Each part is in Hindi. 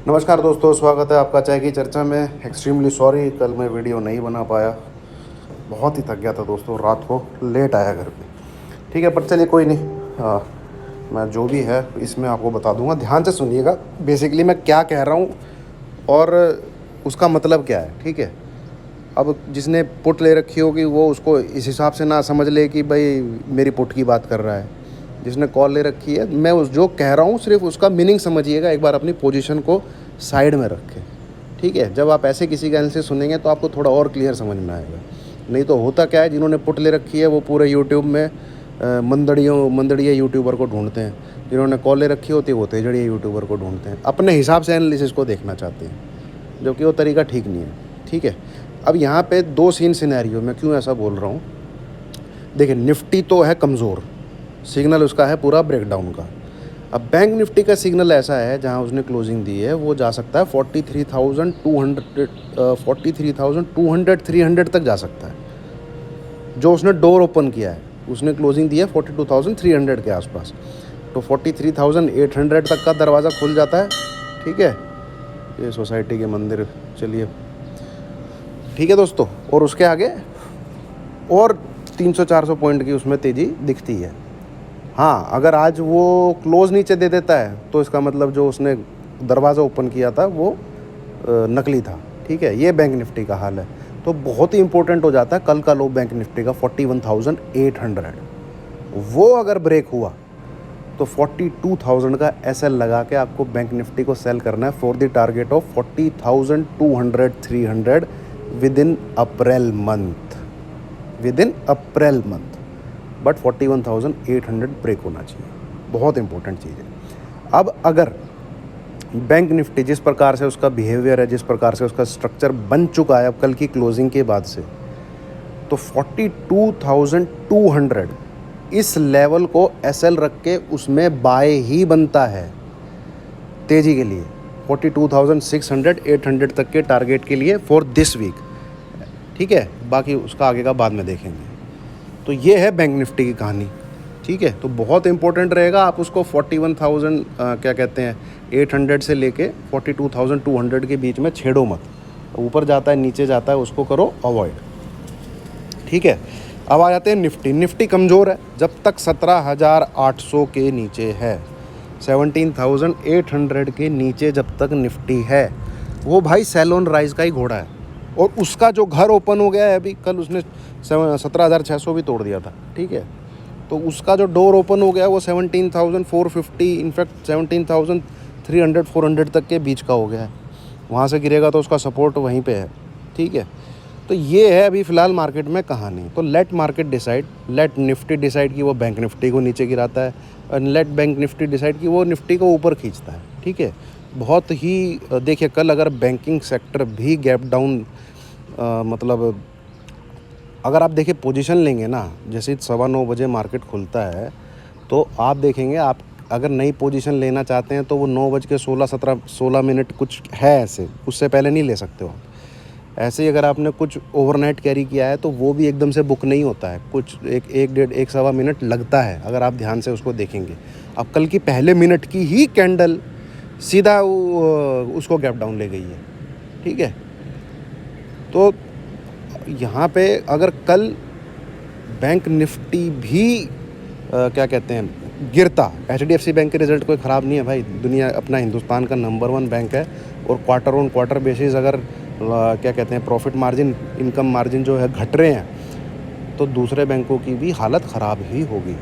नमस्कार दोस्तों, स्वागत है आपका चाय की चर्चा में। एक्सट्रीमली सॉरी, कल मैं वीडियो नहीं बना पाया, बहुत ही थक गया था दोस्तों, रात को लेट आया घर पे। ठीक है, पर चलिए कोई नहीं। मैं जो भी है इसमें आपको बता दूंगा, ध्यान से सुनिएगा। बेसिकली मैं क्या कह रहा हूँ और उसका मतलब क्या है। ठीक है, अब जिसने पुट ले रखी होगी वो उसको इस हिसाब से ना समझ ले कि भाई मेरी पुट की बात कर रहा है। जिसने कॉल ले रखी है, मैं उस जो कह रहा हूँ सिर्फ उसका मीनिंग समझिएगा, एक बार अपनी पोजीशन को साइड में रखें। ठीक है, जब आप ऐसे किसी का एनालिसिस सुनेंगे तो आपको थोड़ा और क्लियर समझ में आएगा। नहीं तो होता क्या है, जिन्होंने पुट ले रखी है वो पूरे यूट्यूब में मंदड़िया यूट्यूबर को ढूंढते हैं। जिन्होंने कॉल ले रखी होती है वो तेजड़िया यूट्यूबर को ढूंढते हैं, अपने हिसाब से एनालिसिस को देखना चाहते हैं, जो कि वो तरीका ठीक नहीं है। ठीक है, अब यहाँ पे दो सीन सिनेरियो, मैं क्यों ऐसा बोल रहा हूँ। देखिए, निफ्टी तो है कमज़ोर, सिग्नल उसका है पूरा ब्रेकडाउन का। अब बैंक निफ्टी का सिग्नल ऐसा है, जहाँ उसने क्लोजिंग दी है वो जा सकता है 43,200 300 तक जा सकता है। जो उसने डोर ओपन किया है, उसने क्लोजिंग दी है 42,300 के आसपास, तो 43,800 तक का दरवाज़ा खुल जाता है। ठीक है, ये सोसाइटी के मंदिर, चलिए ठीक है दोस्तों। और उसके आगे और 300-400 पॉइंट की उसमें तेज़ी दिखती है। हाँ, अगर आज वो क्लोज नीचे दे देता है तो इसका मतलब जो उसने दरवाज़ा ओपन किया था वो नकली था। ठीक है, ये बैंक निफ्टी का हाल है। तो बहुत ही इंपॉर्टेंट हो जाता है कल का लो बैंक निफ्टी का 41,800। वो अगर ब्रेक हुआ तो 42,000 का एसएल लगा के आपको बैंक निफ्टी को सेल करना है for the target of 40,200-300 within April month. But 41,800 break होना चाहिए, बहुत इंपॉर्टेंट चीज़ है। अब अगर बैंक निफ्टी जिस प्रकार से उसका बिहेवियर है, जिस प्रकार से उसका स्ट्रक्चर बन चुका है अब कल की क्लोजिंग के बाद से, तो 42,200 इस लेवल को एसएल रख के उसमें बाय ही बनता है तेज़ी के लिए। 42,600-800 तक के टारगेट के लिए फॉर दिस वीक। ठीक है, बाकी उसका आगे का बाद में देखेंगे। तो ये है बैंक निफ्टी की कहानी। ठीक है, तो बहुत इंपॉर्टेंट रहेगा, आप उसको 41,000 क्या कहते हैं 800 से लेके 42,200 के बीच में छेड़ो मत। ऊपर जाता है नीचे जाता है उसको करो अवॉइड। ठीक है, अब आ जाते हैं निफ्टी कमज़ोर है जब तक 17,800 के नीचे है, 17,800 के नीचे जब तक निफ्टी है, वो भाई सेल ऑन राइज का ही घोड़ा है। और उसका जो घर ओपन हो गया है अभी, कल उसने 17,600 भी तोड़ दिया था। ठीक है, तो उसका जो डोर ओपन हो गया है वो 17,450, इनफैक्ट 17,300-400 तक के बीच का हो गया है। वहाँ से गिरेगा तो उसका सपोर्ट वहीं पे है। ठीक है, तो ये है अभी फ़िलहाल मार्केट में कहानी। तो let market decide, let Nifty decide कि वो बैंक निफ्टी को नीचे गिराता है, और लेट बैंक निफ्टी डिसाइड कि वो निफ्टी को ऊपर खींचता है। ठीक है, बहुत ही देखिए, कल अगर बैंकिंग सेक्टर भी गैप डाउन मतलब अगर आप देखिए पोजीशन लेंगे ना, जैसे 9:15 बजे मार्केट खुलता है तो आप देखेंगे, आप अगर नई पोजीशन लेना चाहते हैं तो वो 9:16 कुछ है ऐसे, उससे पहले नहीं ले सकते हो आप। ऐसे ही अगर आपने कुछ ओवरनाइट कैरी किया है तो वो भी एकदम से बुक नहीं होता है, कुछ एक सवा मिनट लगता है अगर आप ध्यान से उसको देखेंगे। अब कल की पहले मिनट की ही कैंडल सीधा उसको गैप डाउन ले गई है। ठीक है, तो यहाँ पे अगर कल बैंक निफ्टी भी क्या कहते हैं गिरता, HDFC बैंक के रिज़ल्ट कोई ख़राब नहीं है भाई, दुनिया अपना हिंदुस्तान का नंबर 1 बैंक है। और क्वार्टर ऑन क्वार्टर बेसिस अगर क्या कहते हैं प्रॉफिट मार्जिन, इनकम मार्जिन जो है घट रहे हैं, तो दूसरे बैंकों की भी हालत ख़राब ही होगी।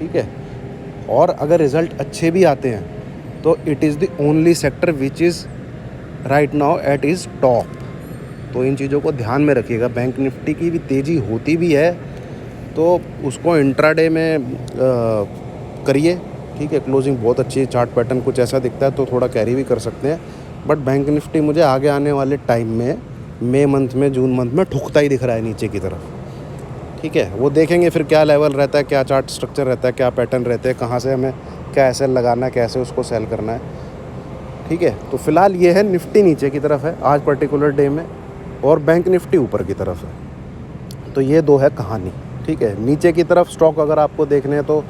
ठीक है, और अगर रिज़ल्ट अच्छे भी आते हैं तो it is the only sector which is right now at is top. तो इन चीज़ों को ध्यान में रखिएगा। बैंक निफ्टी की भी तेज़ी होती भी है तो उसको इंट्राडे में करिए। ठीक है, क्लोजिंग बहुत अच्छी है, चार्ट पैटर्न कुछ ऐसा दिखता है तो थोड़ा कैरी भी कर सकते हैं। बट बैंक निफ्टी मुझे आगे आने वाले टाइम में मई मंथ में, जून मंथ में ठुकता ही दिख रहा है नीचे की तरफ। ठीक है, वो देखेंगे फिर क्या लेवल रहता है, क्या चार्ट स्ट्रक्चर रहता है, क्या पैटर्न रहते हैं, कहाँ से हमें क्या एसएल लगाना है, कैसे उसको सेल करना है। ठीक है, तो फिलहाल ये है, निफ्टी नीचे की तरफ है आज पर्टिकुलर डे में और बैंक निफ्टी ऊपर की तरफ है। तो ये दो है कहानी। ठीक है, नीचे की तरफ स्टॉक अगर आपको देखने हैं तो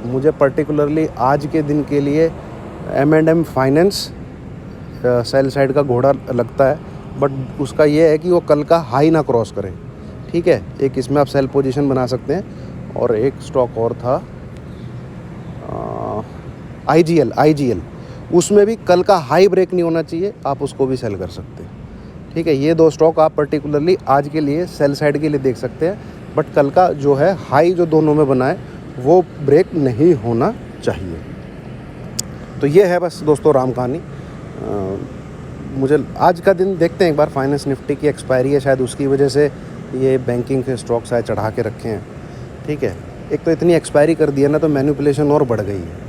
मुझे पर्टिकुलरली आज के दिन के लिए M&M फाइनेंस सेल साइड का घोड़ा लगता है, बट उसका ये है कि वो कल का हाई ना क्रॉस करे, ठीक है। एक इसमें आप सेल पोजीशन बना सकते हैं, और एक स्टॉक और था IGL, उसमें भी कल का हाई ब्रेक नहीं होना चाहिए, आप उसको भी सेल कर सकते हैं, ठीक है। ये 2 स्टॉक आप पर्टिकुलरली आज के लिए सेल साइड के लिए देख सकते हैं, बट कल का जो है हाई जो दोनों में बना है वो ब्रेक नहीं होना चाहिए। तो ये है बस दोस्तों राम कहानी। मुझे आज का दिन देखते हैं एक बार, फाइनेंस निफ्टी की एक्सपायरी है, शायद उसकी वजह से ये बैंकिंग के स्टॉक शायद चढ़ा के रखे हैं, ठीक है। एक तो इतनी एक्सपायरी कर दिया ना, तो मैनिपुलेशन और बढ़ गई है,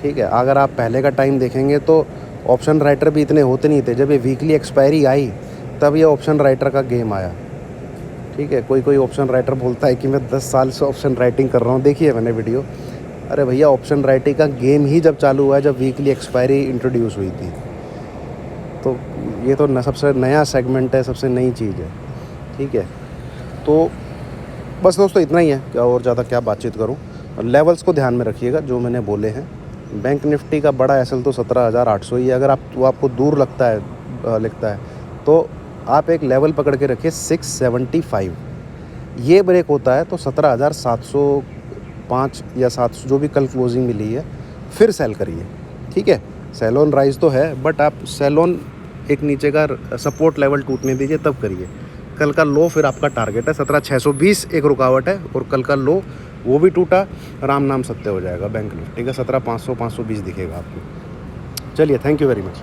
ठीक है। अगर आप पहले का टाइम देखेंगे तो ऑप्शन राइटर भी इतने होते नहीं थे। जब ये वीकली एक्सपायरी आई तब ये ऑप्शन राइटर का गेम आया, ठीक है। कोई ऑप्शन राइटर बोलता है कि मैं 10 साल से ऑप्शन राइटिंग कर रहा हूँ, देखिए मैंने वीडियो। अरे भैया, ऑप्शन राइटिंग का गेम ही जब चालू हुआ है जब वीकली एक्सपायरी इंट्रोड्यूस हुई थी। तो ये तो सबसे नया सेगमेंट है, सबसे नई चीज़ है, ठीक है। तो बस दोस्तों इतना ही है, क्या और ज़्यादा क्या बातचीत करूं। लेवल्स को ध्यान में रखिएगा जो मैंने बोले हैं। बैंक निफ्टी का बड़ा एसएल तो 17,800 ही है। अगर आपको दूर लगता है तो आप एक लेवल पकड़ के रखिए 675। ये ब्रेक होता है तो 17,705 या 700 जो भी कल क्लोजिंग मिली है फिर सेल करिए, ठीक है। सेल ऑन राइज तो है, बट आप सेल ऑन एक नीचे का सपोर्ट लेवल टूटने दीजिए तब करिए। कल का लो फिर आपका टारगेट है 17,620, एक रुकावट है, और कल का लो वो भी टूटा, राम नाम सत्य हो जाएगा बैंक निफ्टी का 17,500 520 दिखेगा आपको। चलिए, थैंक यू वेरी मच।